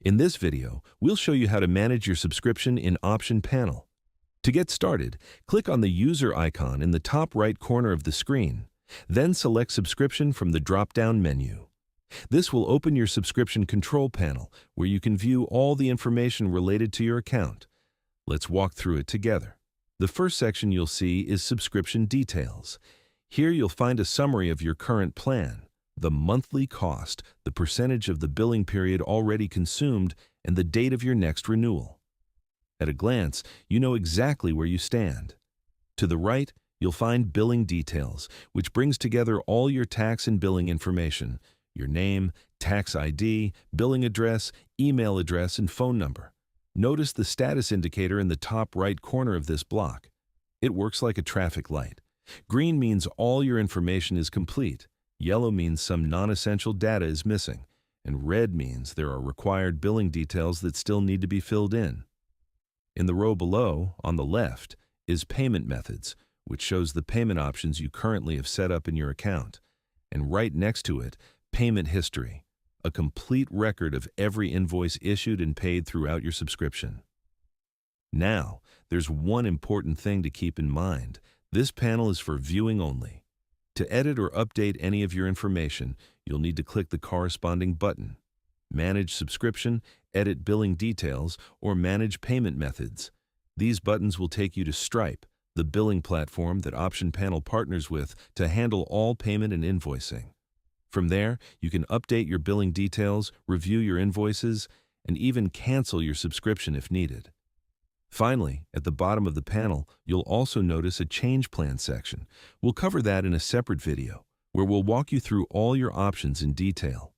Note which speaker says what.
Speaker 1: In this video, we'll show you how to manage your subscription in Option Panel. To get started, click on the user icon in the top right corner of the screen, then select Subscription from the drop-down menu. This will open your subscription control panel, where you can view all the information related to your account. Let's walk through it together. The first section you'll see is Subscription Details. Here you'll find a summary of your current plan, the monthly cost, the percentage of the billing period already consumed, and the date of your next renewal. At a glance, you know exactly where you stand. To the right, you'll find Billing Details, which brings together all your tax and billing information: your name, tax ID, billing address, email address, and phone number. Notice the status indicator in the top right corner of this block. It works like a traffic light. Green means all your information is complete. Yellow means some non-essential data is missing, and red means there are required billing details that still need to be filled in. In the row below, on the left, is Payment Methods, which shows the payment options you currently have set up in your account. And right next to it, Payment History, a complete record of every invoice issued and paid throughout your subscription. Now, there's one important thing to keep in mind. This panel is for viewing only. To edit or update any of your information, you'll need to click the corresponding button: Manage Subscription, Edit Billing Details, or Manage Payment Methods. These buttons will take you to Stripe, the billing platform that Option Panel partners with to handle all payment and invoicing. From there, you can update your billing details, review your invoices, and even cancel your subscription if needed. Finally, at the bottom of the panel, you'll also notice a Change Plan section. We'll cover that in a separate video, where we'll walk you through all your options in detail.